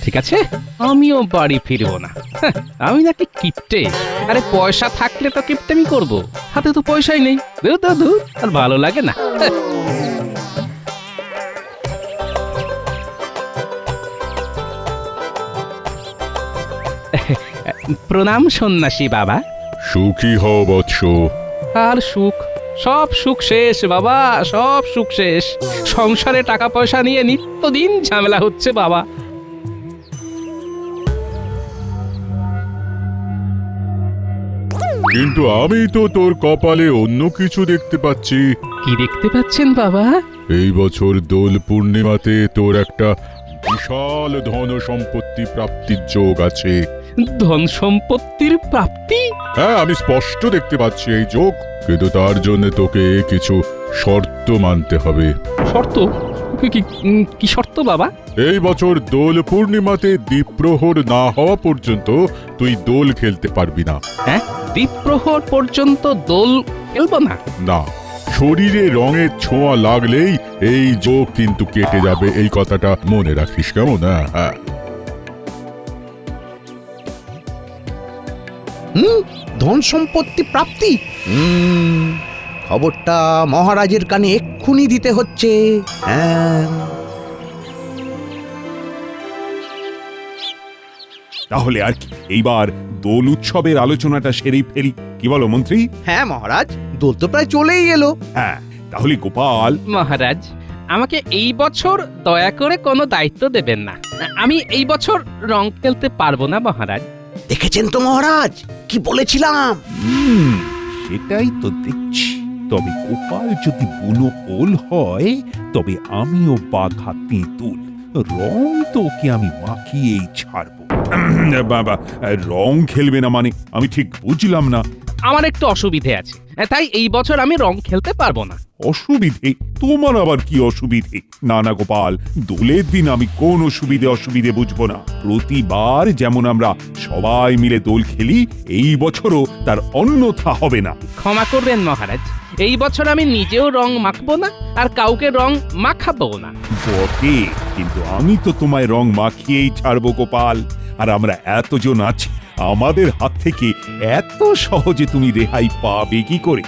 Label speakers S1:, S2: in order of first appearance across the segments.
S1: ঠিক আছে, আমিও বাড়ি ফিরবো না। হ্যাঁ, আমি নাকি কিপটে? আরে পয়সা থাকলে তো কিপটেমি করব, হাতে তো পয়সাই নেই। ধুর ধুর ধুর, আর ভালো লাগে না। হ্যাঁ। প্রণাম সন্ন্যাসী বাবা।
S2: সুখী হও বৎস।
S1: আর সুখ, সব সুখ শেষ বাবা, সব সুখ শেষ। সংসারে টাকা পয়সা নিয়ে নিত্যদিন ঝামেলা হচ্ছে বাবা।
S2: কিন্তু আমি তো তোর কপালে অন্য কিছু দেখতে পাচ্ছি।
S1: কি দেখতে পাচ্ছেন বাবা?
S2: এই বছর দোল পূর্ণিমাতে তোর একটা বিশাল ধন সম্পত্তি প্রাপ্তির যোগ আছে।
S1: ধন সম্পত্তির প্রাপ্তি?
S2: হ্যাঁ, আমি স্পষ্ট দেখতে পাচ্ছি এই যোগ, কিন্তু তার জন্য তোকে কিছু শর্ত মানতে হবে।
S1: শর্ত? কি শর্ত বাবা?
S2: এই বছর দোল পূর্ণিমাতে দ্বীপ্রহর না হওয়া পর্যন্ত তুই দোল খেলতে পারবি না।
S1: হ্যাঁ, দ্বীপ্রহর পর্যন্ত দোল খেলবো না?
S2: না, শরীরে রঙের ছোঁয়া লাগলেই এই যোগ কিন্তু কেটে যাবে, এই কথাটা মনে রাখিস, কেমন? হ্যাঁ।
S3: ধন সম্পত্তি প্রাপ্তি, খবরটা মহারাজের কানে এক্ষুনি দিতে হচ্ছে। হ্যাঁ,
S4: তাহলে আর কি, এইবার দোল উৎসবের আলোচনাটা সেরেই ফেলি, কি বলো মন্ত্রী?
S3: হ্যাঁ মহারাজ, দোল তো প্রায় চলেই এলো।
S4: হ্যাঁ, তাহলে গোপাল।
S1: মহারাজ, আমাকে এই বছর দয়া করে কোনো দায়িত্ব দেবেন না। আমি এই বছর রং খেলতে পারবো না মহারাজ।
S3: দেখেছেন তো মহারাজ, কি বলেছিলাম?
S4: সেটাই তো দেখছি। তবে গোপাল যদি বুনো ওল হয়, তবে আমিও বাঘা তেঁতুল। রং তো ওকে আমি মাখিয়েই ছাড়বো। বাবা, রং খেলবে না মানে আমি ঠিক বুঝলাম না।
S1: আমার একটু অসুবিধে আছে, তাই এই বছর আমি রং খেলতে পারবো না।
S4: অসুবিধে? তোমার আবার কি অসুবিধে? না না গোপাল, দোলের দিন আমি কোন অসুবিধে বুঝবো না। প্রতিবার যেমন আমরা সবাই মিলে দোল খেলি, এই বছরও তার অন্যথা হবে না।
S1: ক্ষমা করবেন মহারাজ, এই বছর আমি নিজেও রং মাখবো না আর কাউকে রং মাখাবো না।
S4: বটে, কিন্তু আমি তো তোমায় রং মাখিয়েই ছাড়বো গোপাল। আর আমরা এতজন আছি, আমাদের হাত থেকে এত সহজে তুমি রেহাই পাবে কি করে?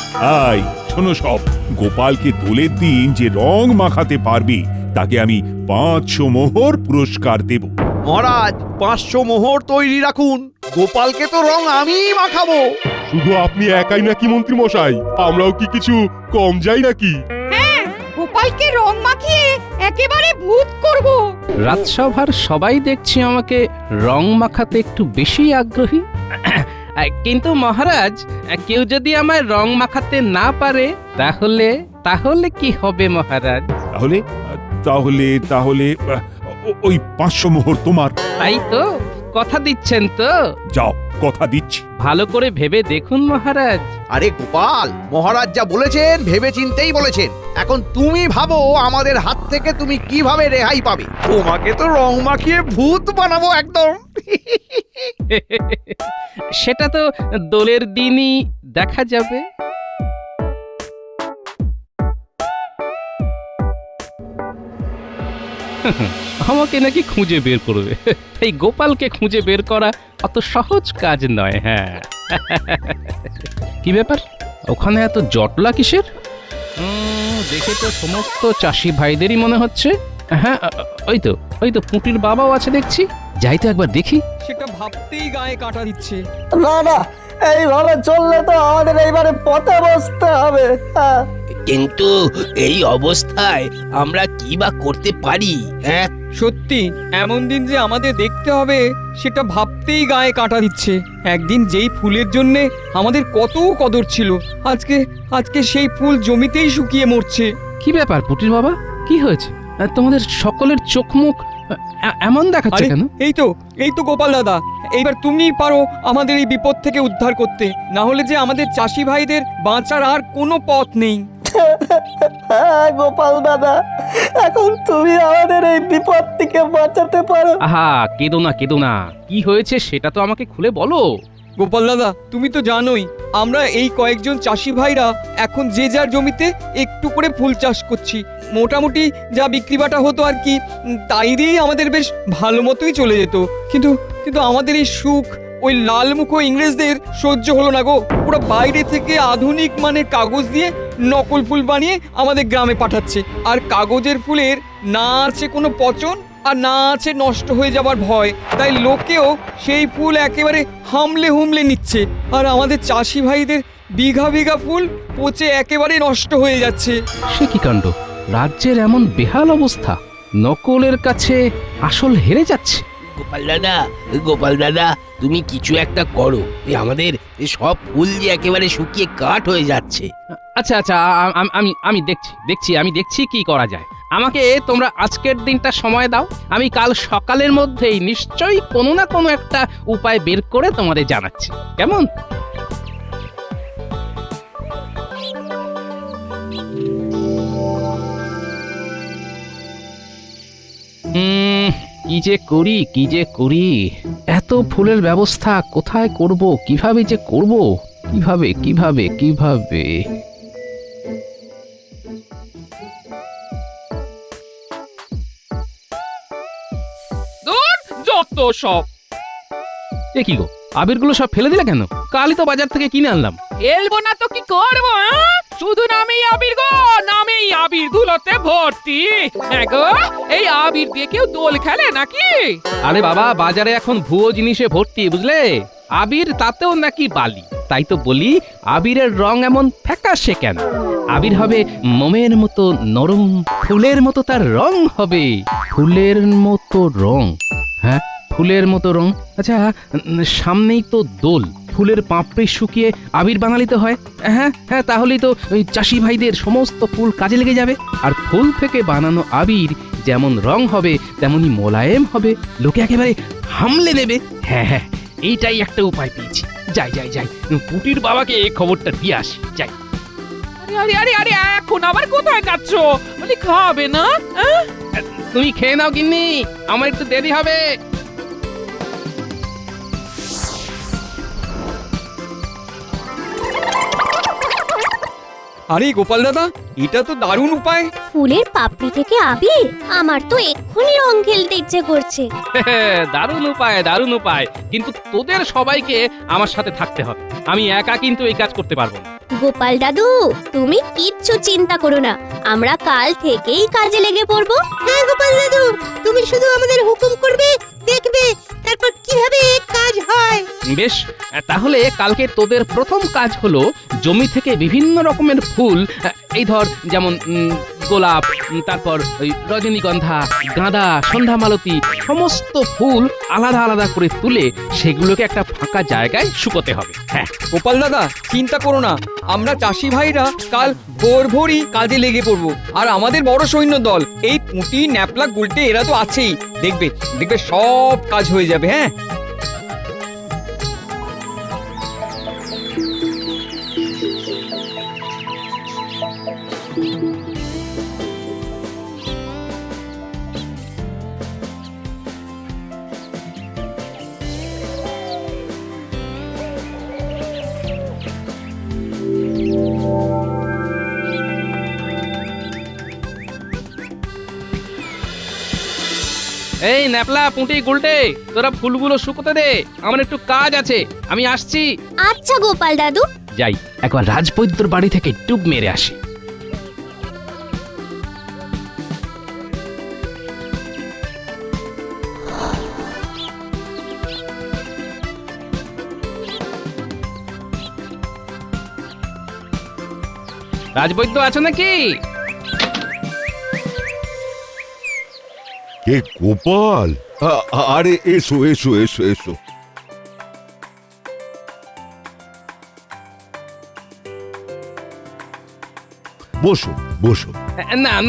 S4: আই শোনো সব, গোপালকে দোলের দিন যে রং মাখাতে পারবে তাকে আমি 500 মোহর পুরস্কার দেব।
S3: মহারাজ, 500 মোহর তৈরি রাখুন, গোপালকে তো রং আমিই মাখাবো।
S5: শুধু আপনি একাই নাকি মন্ত্রী মশাই? আমরাও কি কিছু কম যাই নাকি?
S6: গোপালকে রং মাখিয়ে একেবারে ভূত করব।
S1: রাজসভার সবাই দেখছি আমাকে রং মাখাতে একটু বেশি আগ্রহী। কিন্তু মহারাজ, কেউ যদি আমায় রং মাখাতে না পারে তাহলে তাহলে কি হবে মহারাজ?
S4: তাহলে তাহলে তাহলে ওই 500 মোহর তোমার।
S1: তাই তো? কথা দিচ্ছেন তো?
S4: যাও, কথা দিচ্ছি।
S1: ভালো করে ভেবে দেখুন মহারাজ।
S3: আরে গোপাল, মহারাজ যা বলেছেন ভেবে চিন্তেই বলেছেন। এখন তুমি ভাবো আমাদের হাত থেকে তুমি কিভাবে রেহাই পাবে। তোমাকে তো রং মাখিয়ে ভূত বানাবো একদম।
S1: সেটা তো দোলের দিনই দেখা যাবে। আমাকে নাকি খুঁজে বের করবে। এই গোপালকে খুঁজে বের করা অত সহজ কাজ নয়। হ্যাঁ, কি ব্যাপার, ওখানে এত জটলা কিসের? দেখে তো সমস্ত চাষি ভাইদেরই মনে হচ্ছে। হ্যাঁ, ওই তো পুঁটির বাবাও আছে দেখছি। যাই তো একবার দেখি।
S7: সেটা ভাবতেই গায়ে কাঁটা দিচ্ছে।
S8: না না, এইভাবে চললে তো আমাদের এইবারে পথে বসতে হবে।
S9: কিন্তু এই অবস্থায় আমরা কি বা করতে পারি? হ্যাঁ,
S7: সত্যি এমন দিন যে আমাদের দেখতে হবে সেটা ভাবতেই গায়ে কাঁটা দিচ্ছে। একদিন যেই ফুলের জন্যে আমাদের কত কদর ছিল, আজকে সেই ফুল জমিতেই শুকিয়ে মরছে।
S1: কি ব্যাপার পুটির বাবা, কি হয়েছে? তোমাদের সকলের চোখ মুখ এমন দেখাচ্ছে কেন?
S7: এই তো গোপাল দাদা, এইবার তুমিই পারো আমাদের এই বিপদ থেকে উদ্ধার করতে। না হলে যে আমাদের চাষি ভাইদের বাঁচার আর কোনো পথ নেই।
S8: গোপাল দাদা, এখন তুমি আমাদের এই বিপদ থেকে বাঁচাতে পারো।
S1: আহা, কেঁদো না। কি হয়েছে সেটা তো আমাকে খুলে বলো।
S7: গোপাল দাদা তুমি তো জানোই আমরা এই কয়েকজন চাষি ভাইরা এখন যে যার জমিতে একটু করে ফুল চাষ করছি। মোটামুটি যা বিক্রি বাটা হতো আর কি, তাই দিয়েই আমাদের বেশ ভালো মতোই চলে যেত। কিন্তু কিন্তু আমাদের এই সুখ ওই লালমুখো ইংরেজদের সহ্য হলো না গো। ওরা বাইরে থেকে আধুনিক মানের কাগজ দিয়ে নকল ফুল বানিয়ে আমাদের গ্রামে পাঠাচ্ছে। আর কাগজের ফুলের না আছে কোনো পচন আর না আছে নষ্ট হয়ে যাবার ভয়, তাই লোকেও সেই ফুল একেবারে হামলে হুমলে নিচ্ছে। আর আমাদের চাষি ভাইদের বিঘা বিঘা ফুল পচে একেবারে নষ্ট হয়ে যাচ্ছে।
S1: সে কি কাণ্ড! রাজ্যের এমন বেহাল অবস্থা, নকলের কাছে আসল হেরে যাচ্ছে।
S9: গোপাল দাদা তুমি কিছু একটা করো, আমাদের সব ফুল যে একেবারে শুকিয়ে কাঠ হয়ে যাচ্ছে।
S1: আচ্ছা আচ্ছা, আমি দেখছি কি করা যায়। আমাকে তোমরা আজকের দিনটা সময় দাও, আমি কাল সকালের মধ্যেই নিশ্চয়ই কোনো না কোনো একটা উপায় বের করে তোমাদের জানাচ্ছি, কেমন? কি যে করি এত ফুলের ব্যবস্থা কোথায় করব, কিভাবে যে করব, কিভাবে
S10: যত সব।
S1: এ কি গো, আবিরগুলো সব ফেলে দিলে কেন? কালই তো বাজার থেকে কিনে আনলাম।
S10: এলবো না তো কি করবো? শুধু নামেই আবির গো, নামেই আবির ধুলোতে ভর্তি। গো এই আবির দিয়ে কেউ দোল খেলে নাকি?
S1: আরে বাবা, বাজারে এখন ভুয়ো জিনিসে ভর্তি, বুঝলে? আবির তাতেও নাকি বালি। তাই তো বলি, আবিরের রং এমন ফ্যাকাশে কেন? আবির হবে মোমের মতো নরম, ফুলের মতো তার রং হবে। ফুলের মতো রং? হ্যাঁ, ফুলের মতো রং। আচ্ছা, সামনেই তো দোল, ফুলের পাপড়ি শুকিয়ে আবির বানালিতে হয়। হ্যাঁ হ্যাঁ, তাহলেই তো ওই চাষি ভাইদের সমস্ত ফুল কাজে লেগে যাবে। আর ফুল থেকে বানানো আবির যেমন রং হবে তেমনি মোলায়েম হবে, লোকে একেবারে হামলে দেবে। হ্যাঁ হ্যাঁ, এইটাই একটা উপায় পেয়েছি। যাই পুটির বাবাকে এই খবরটা দিয়ে আসি, যাই।
S10: আরে আরে আরে, এখন আবার কোথায় যাচ্ছ? বলি খাবে না?
S1: তুমি খেয়ে নাও গিন্নি, আমার একটু দেরি হবে।
S7: আরে গোপাল দাদা, এটা তো দারুণ উপায়।
S11: ফুলের পাপড়ি থেকে আবির? আমার তো এক্ষুনি রং খেলতে ইচ্ছে করছে।
S1: দারুণ উপায়, কিন্তু তোদের সবাইকে আমার সাথে থাকতে হবে। আমি একা কিন্তু এই কাজ করতে পারবো না।
S11: গোপাল দাদু, তুমি কিচ্ছু চিন্তা করো না, আমরা কাল থেকেই কাজে লেগে পড়বো। হ্যাঁ গোপাল দাদু, তুমি শুধু আমাদের হুকুম করবে, দেখবে তারপর কিভাবে কাজ হয়।
S1: বেশ, তাহলে কালকে তোদের প্রথম কাজ হলো জমি থেকে বিভিন্ন রকমের ফুল, এই ধর যেমন গোলাপ, তারপর ওই রজনীগন্ধা, গাঁদা, সন্ধ্যামালতী, সমস্ত ফুল আলাদা আলাদা করে তুলে সেগুলোকে একটা ফাঁকা জায়গায় শুকোতে হবে। হ্যাঁ
S7: গোপাল দাদা, চিন্তা করো না, আমরা চাষি ভাইরা কাল ভোরই কাজে লেগে পড়বো। আর আমাদের বড় সৈন্য দল, এই পুঁটি, ন্যাপলা, গুলটে এরা তো আছেই। দেখবে সব কাজ হয়ে যাবে। হ্যাঁ,
S1: এই ন্যাপলা, পুঁটি, গুলটে, তোরা ফুলগুলো শুকোতে দে, আমার একটু কাজ আছে, আমি আসছি।
S11: আচ্ছা গোপাল দাদু।
S1: যাই, একবার রাজবৈদ্যর বাড়ি থেকে ডুব মেরে আসি। রাজবৈদ্য আছো নাকি?
S4: কে গোপাল? আরে এসো এসো এসো এসো। বসো বসো।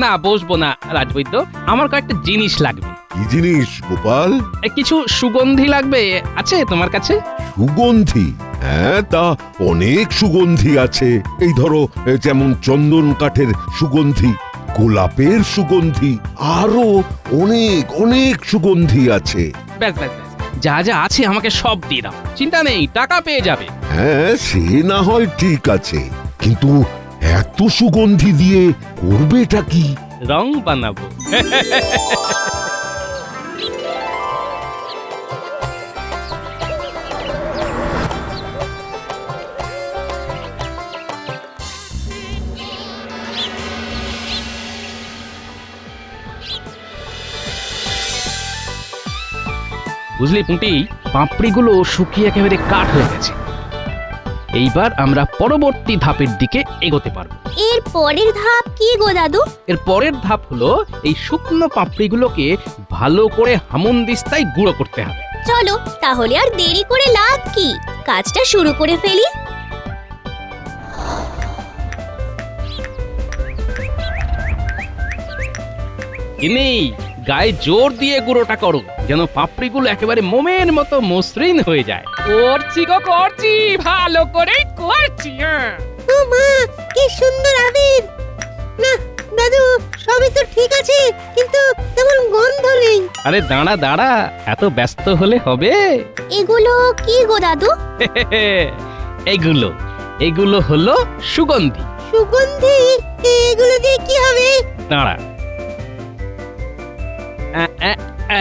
S1: না বসবো না রাজবৈদ্য, আমার কয়েকটা জিনিস লাগবে।
S4: কি জিনিস গোপাল?
S1: কিছু সুগন্ধি লাগবে, আছে তোমার কাছে?
S4: সুগন্ধি? হ্যাঁ, তা অনেক সুগন্ধি আছে। এই ধরো, যেমন চন্দন কাঠের সুগন্ধি, গোলাপের সুগন্ধি, আরো অনেক অনেক সুগন্ধি আছে।
S1: ব্যাস, যা যা আছে আমাকে সব দিয়ে দাও, চিন্তা নেই, টাকা পেয়ে যাবে।
S12: হ্যাঁ সে না হয় ঠিক আছে, কিন্তু এত সুগন্ধি দিয়ে করবেটা কি?
S1: রং বানাবো। বুঝলি পুঁটি, পাপড়িগুলো শুকিয়ে একেবারে কাঠ হয়ে গেছে। এইবার আমরা পরবর্তী ধাপের দিকে এগোতে পারবো।
S11: এর পরের ধাপ কি গো দাদু?
S1: এর পরের ধাপ হলো এই শুকনো পাপড়িগুলোকে ভালো করে হামনদিস্তায় গুঁড়ো করতে হবে।
S11: চলো তাহলে আর দেরি করে লাভ কি, কাজটা শুরু করে ফেলি।
S1: ইনি গায়ে জোর দিয়ে গুঁড়োটা করো, যেন পাপড়িগুলো একেবারে মোমের মতো মসৃণ হয়ে যায়।
S10: করছি গো করছি, ভালো করেই করছি। হ্যাঁ
S11: ও মা, কি সুন্দর আবির! না দাদু, সবই তো ঠিক আছে, কিন্তু তেমন গন্ধ নেই।
S1: আরে দাঁড়া দাঁড়া, এত ব্যস্ত হলে হবে?
S11: এগুলো কি গো দাদু?
S1: এগুলো এগুলো হলো সুগন্ধি।
S11: সুগন্ধি? এগুলো দিয়ে কি হবে?
S1: দাঁড়া,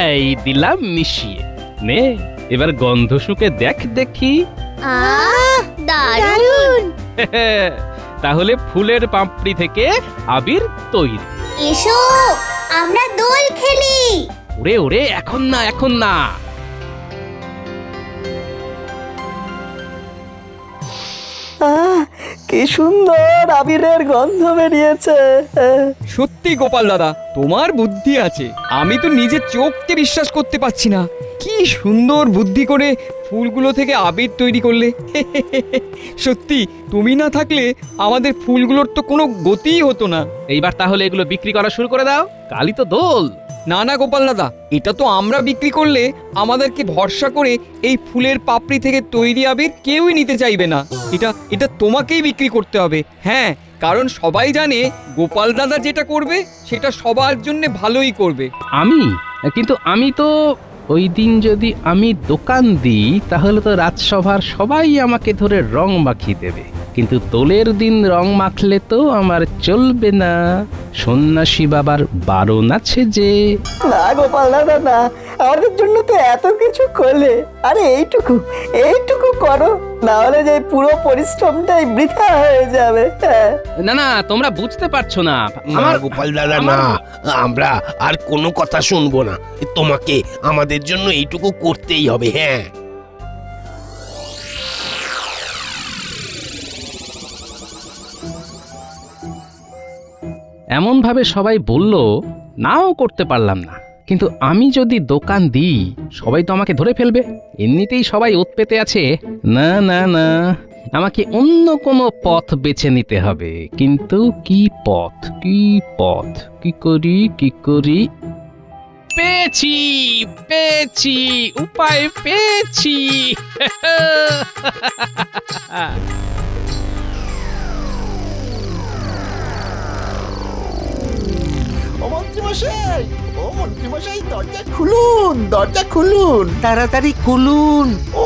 S1: এই দিলাম মিশিয়ে নে, এবার গন্ধ শুকে দেখ দেখি।
S11: আহ, দারুণ!
S1: তাহলে ফুলের পাপড়ি থেকে আবির তৈরি।
S11: এসো আমরা দোল খেলি।
S1: ওরে ওরে, এখন না এখন না।
S8: কি সুন্দর আবিরের গন্ধ বেরিয়েছে।
S7: সত্যি গোপাল দাদা, তোমার বুদ্ধি আছে। আমি তো নিজের চোখকে বিশ্বাস করতে পারছি না। কি সুন্দর বুদ্ধি করে ফুলগুলো থেকে আবির তৈরি করলে। সত্যি তুমি না থাকলে আমাদের ফুলগুলোর তো কোনো গতিই হতো না।
S1: এইবার তাহলে এগুলো বিক্রি করা শুরু করে দাও, কালই তো দোল।
S7: না না গোপাল দাদা, এটা তো আমরা বিক্রি করলে আমাদেরকে ভরসা করে এই ফুলের পাপড়ি থেকে তৈরি আবির কেউই নিতে চাইবে না। এটা তোমাকেই বিক্রি করতে হবে। হ্যাঁ, কারণ সবাই জানে গোপাল দাদা যেটা করবে সেটা সবার জন্য ভালোই করবে।
S1: কিন্তু আমি তো ওই দিন যদি আমি দোকান দিই তাহলে তো রাজসভার সবাই আমাকে ধরে রং মাখিয়ে দেবে, কিন্তু দোলের দিন রং মাখলে তো আমার চলবে না, সন্ন্যাসী বাবার বারণ আছে যে।
S8: না গোপাল দাদা না, আমাদের জন্য তো এত কিছু করলে, আরে এইটুকু করো, না হলে যে পুরো পরিশ্রমটাই বৃথা হয়ে যাবে।
S1: না না, তোমরা বুঝতে পারছো না।
S9: আমার গোপাল দাদা না, আমরা আর কোনো কথা শুনবো না, তোমাকে আমাদের জন্য এইটুকু করতেই হবে। হ্যাঁ
S1: এমন ভাবে সবাই বলল, নাও করতে পারলাম না। কিন্তু আমি যদি দোকান দিই সবাই তো আমাকে ধরে ফেলবে, এমনিতেই সবাই ওত পেতে আছে। না না না, আমাকে অন্য কোনো পথ বেছে নিতে হবে। কিন্তু কি পথ, কি করি? পেয়েছি উপায় পেয়েছি।
S8: মন্ত্রীমশাই দরজা খুলুন,
S3: তাড়াতাড়ি খুলুন। ও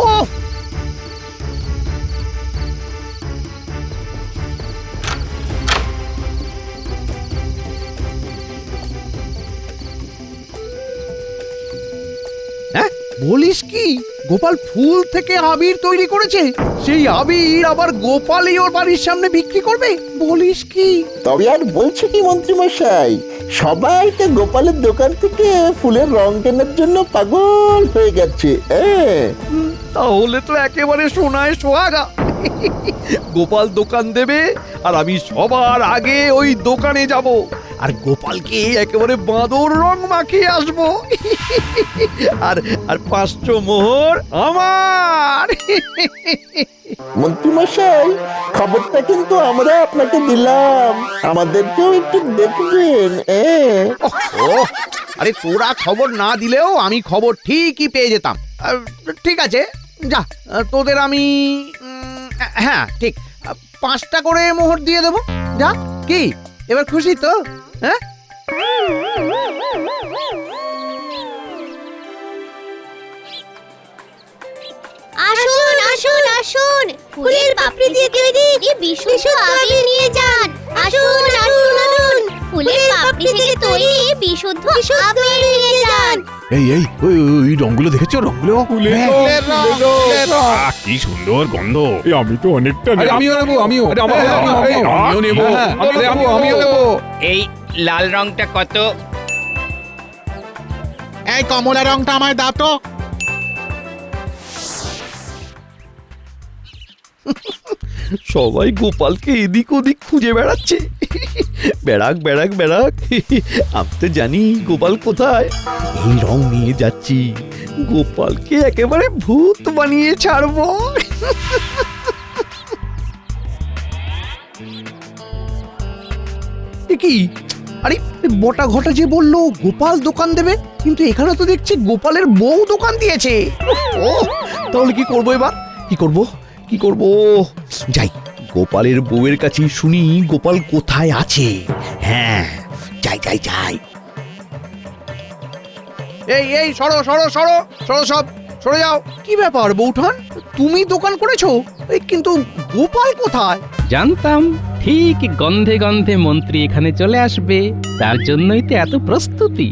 S3: বলিস কি, গোপাল ফুল থেকে আবির তৈরি করেছে? সেই আবির আবার গোপালই ওর বাড়ির সামনে বিক্রি করবে? বলিস কি?
S8: তবে আর বলছো কি মন্ত্রীমশাই, সবাই তো গোপালের দোকান থেকে ফুলের রং কেনার জন্য পাগল হয়ে গেছে।
S3: তাহলে তো একেবারে সোনায় সোহাগা। গোপাল দোকান দেবে আর আমি সবার আগে ওই দোকানে যাব, আর গোপালকে একেবারে বাঁদর রং মাখিয়ে আসবো। আর 500 মোহর আমার।
S8: মন্ত্রীমশাই, খবরটা কিন্তু আমরা আপনাকে দিলাম, আমাদেরকেও একটু দেখবেন।
S3: আরে তোরা খবর না দিলেও আমি খবর ঠিকই পেয়ে যেতাম। ঠিক আছে, যা, তোদের আমি হ্যাঁ ঠিক 5টা করে মোহর দিয়ে দেবো। যা, কি এবার খুশি তো? হ্যাঁ
S11: আসুন ফুলের পাপড়ি দিয়ে তৈরি বিশুদ্ধ আবির নিয়ে যান। আসুন আসুন আসুন ফুলের পাপড়ি থেকে তৈরি বিশুদ্ধ আবির নিয়ে যান।
S3: এই এই ওই রংগুলো দেখেছো? রংগুলো
S5: কি সুন্দর গন্ধ। আমি তো অনেকটা
S3: আমিও নেবো, আমিও নেবো, আমিও নেবো।
S10: এই লাল রংটা কত?
S5: এই কমলা রংটা আমায় দাও তো।
S3: সবাই গোপালকে এদিক ওদিক খুঁজে বেড়াচ্ছে। বেড়াক বেড়াক বেড়াক, আমি তো জানি গোপাল কোথায়। এই রং নিয়ে যাচ্ছি, গোপালকে একেবারে ভূত বানিয়ে ছাড়বো। কি আরে বটা ঘটা যে বললো গোপাল দোকান দেবে, কিন্তু এখানে তো দেখছি গোপালের বউ দোকান দিয়েছে। ও তাহলে কি করবো এবার? কি করব যাই গোপালের বউয়ের কাছে শুনি গোপাল কোথায় আছে। হ্যাঁ যাই। এই সরো সরে যাও। কি ব্যাপার বউঠান, তুমি দোকান করেছো, কিন্তু গোপাল কোথায়?
S1: জানতাম ঠিক গন্ধে গন্ধে মন্ত্রী এখানে চলে আসবে, তার জন্যই তো এত প্রস্তুতি।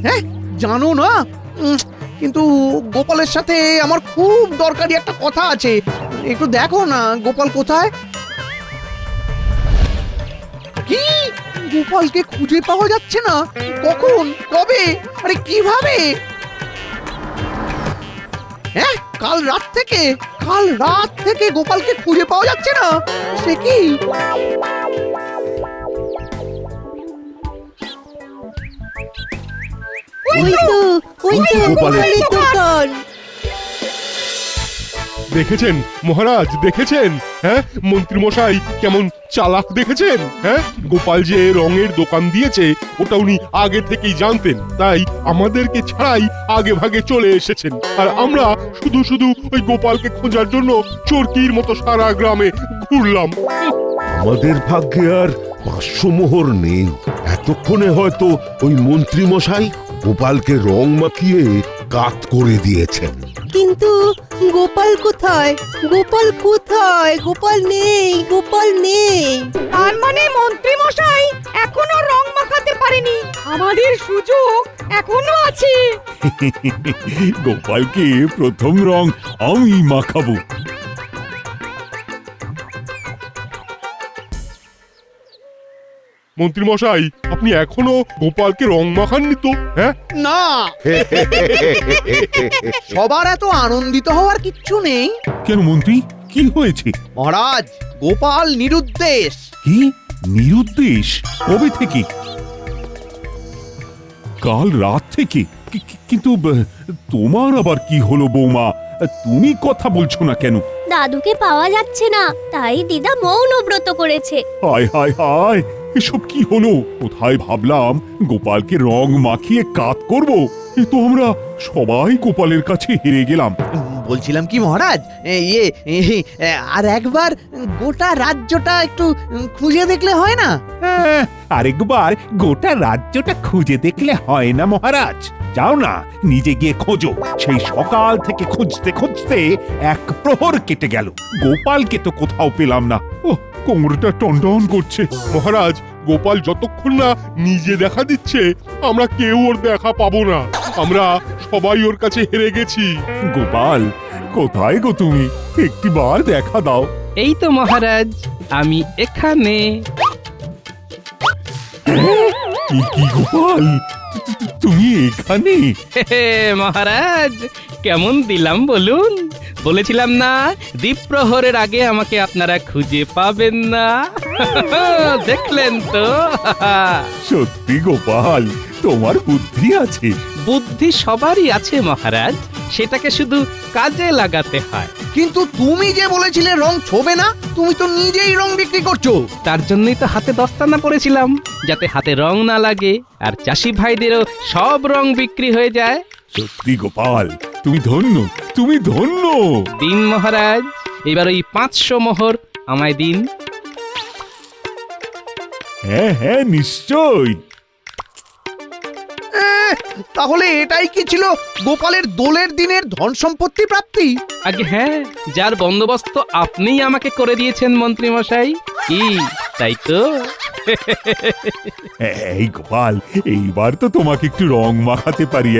S3: হ্যাঁ জানো না, কিন্তু গোপালের সাথে আমার খুব দরকারি একটা কথা আছে। একটু দেখো না গোপাল কোথায়। কি গোপালকে খুঁজে পাওয়া যাচ্ছে না? কখন, কবে, আরে কিভাবে? হ্যাঁ কাল রাত থেকে গোপালকে খুঁজে পাওয়া যাচ্ছে না, সে কি?
S5: দেখেছেন মহারাজ, দেখেছেন? হ্যাঁ মন্ত্রী মশাই কেমন চালাক দেখেছেন? হ্যাঁ গোপাল যে রঙের দোকান দিয়েছে ওটা উনি আগে থেকেই জানতেন, তাই আমাদেরকে ছাড়াই আগে ভাগে চলে এসেছেন। আর আমরা শুধু ওই গোপালকে খোঁজার জন্য চোরকির মতো সারা গ্রামে ঘুরলাম।
S12: আমাদের ভাগ্যে আর 500 মোহর নেই। এতক্ষণে হয়তো ওই মন্ত্রী মশাই গোপালকে রং মাখিয়ে কাত করে দিয়েছেন।
S8: কিন্তু গোপাল কোথায়? গোপাল নেই।
S6: তার মানে মন্ত্রী মশাই এখনো রং মাখাতে পারেনি, আমাদের সুযোগ এখনো আছে।
S4: গোপালকে প্রথম রং আমি মাখাবো।
S5: মন্ত্রী মশাই আপনি এখনো গোপালকে রং মাখাননি তো? হ্যাঁ
S3: না, সবার এত আনন্দিত হওয়ার কিচ্ছু নেই।
S4: কেন মন্ত্রী, কি হয়েছে?
S3: মহারাজ গোপাল নিরুদ্দেশ।
S4: কি নিরুদ্দেশ? কবে থেকে? কাল রাত থেকে? কিন্তু তোমার আবার কি হলো বৌমা? তুমি কথা বলছো না কেন?
S11: দাদুকে পাওয়া যাচ্ছে না, তাই দিদা মৌনব্রত করেছে।
S4: হায় হায় হায়, এসব কি হলো? কোথায় ভাবলাম গোপালকে রং মাখিয়ে কাত করব, এ তো আমরা সবাই গোপালের কাছে হেরে গেলাম।
S3: বলছিলাম কি মহারাজ, আর একবার গোটা রাজ্যটা একটু খুঁজে দেখলে হয় না?
S4: আরেকবার গোটা রাজ্যটা খুঁজে দেখলে হয় না মহারাজ? যাও না, নিজে গিয়ে খোঁজো। সেই সকাল থেকে খুঁজতে খুঁজতে এক প্রহর কেটে গেল, গোপালকে তো কোথাও পেলাম না। ও কোমরটা টনটন করছে।
S5: মহারাজ গোপাল যতক্ষণ না নিজে দেখা দিচ্ছে আমরা কেউ ওর দেখা পাবো না। আমরা সবাই ওর কাছে হেরে গেছি।
S4: গোপাল কোথায় গো তুমি? একটিবার দেখা দাও।
S1: এই তো মহারাজ, আমি এখানে।
S4: কি গোপাল, তুমি এখানে?
S1: মহারাজ কেমন দিলাম বলুন? বলেছিলাম না দ্বীপ্রহরের আগে আমাকে আপনারা খুঁজে পাবেন না। দেখলেন তো?
S4: সত্যি গোপাল, তোমার বুদ্ধি আছে।
S1: বুদ্ধি সবারই আছে মহারাজ, সেটাকে শুধু কাজে লাগাতে হয়।
S3: কিন্তু তুমি যে বলেছিলে রং ছোবে না, তুমি তো নিজেই রং বিক্রি করছো।
S1: তার জন্যই তো হাতে দস্তানা পড়েছিলাম, যাতে হাতে রং না লাগে আর চাষি ভাইদেরও সব রং বিক্রি হয়ে যায়।
S4: সত্যি গোপাল, তুমি ধন্য, তুমি ধন্য।
S1: দিন মহারাজ, এবার ওই 500 মোহর আমায় দিন।
S4: হ্যাঁ হ্যাঁ নিশ্চয়।
S3: তাহলে এটাই কি ছিল গোপালের দোলের দিনের ধন সম্পত্তি প্রাপ্তি?
S1: আগে হ্যাঁ, যার বন্দোবস্ত আপনিই আমাকে করে দিয়েছেন মন্ত্রী মশাই। কি তাই তো?
S4: এই গোপাল, এইবার তো তোমাকে একটু রং মাখাতে পারি।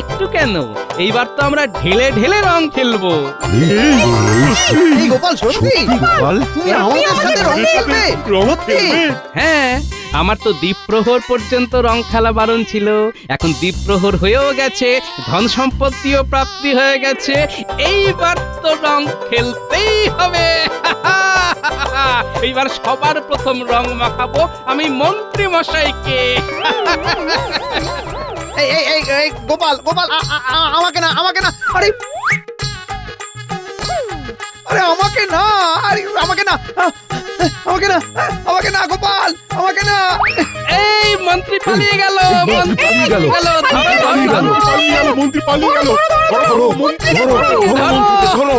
S1: একটু কেন, এইবার তো আমরা ঢেলে ঢেলে রং খেলবো।
S3: এই গোপাল, সত্যি
S12: গোপাল
S3: তুমি আমাদের সাথে রং খেলবে? সত্যি?
S1: হ্যাঁ, আমার তো দ্বীপ্রহর পর্যন্ত রং খেলা বারণ ছিল, এখন দ্বীপ্রহর হয়েও গেছে, ধন সম্পত্তিও প্রাপ্তি হয়ে গেছে, এইবার তো রং খেলতেই হবে। এইবার সবার প্রথম রং মাখাবো আমি মন্ত্রী মশাইকে।
S3: এই এই এই এই গোপাল গোপাল, আমাকে না, আমাকে না, আরে আরে আমাকে না, আরে আমাকে না, আমাকে না, আমাকে না গোপাল, আমাকে না।
S1: এই মন্ত্রী পালিয়ে গেল, মন্ত্রী পালিয়ে গেল,
S5: মন্ত্রী পালিয়ে গেল।
S12: ধরো, ধরো, মন্ত্রী, ধরো, ধরো, মন্ত্রীকে ধরো।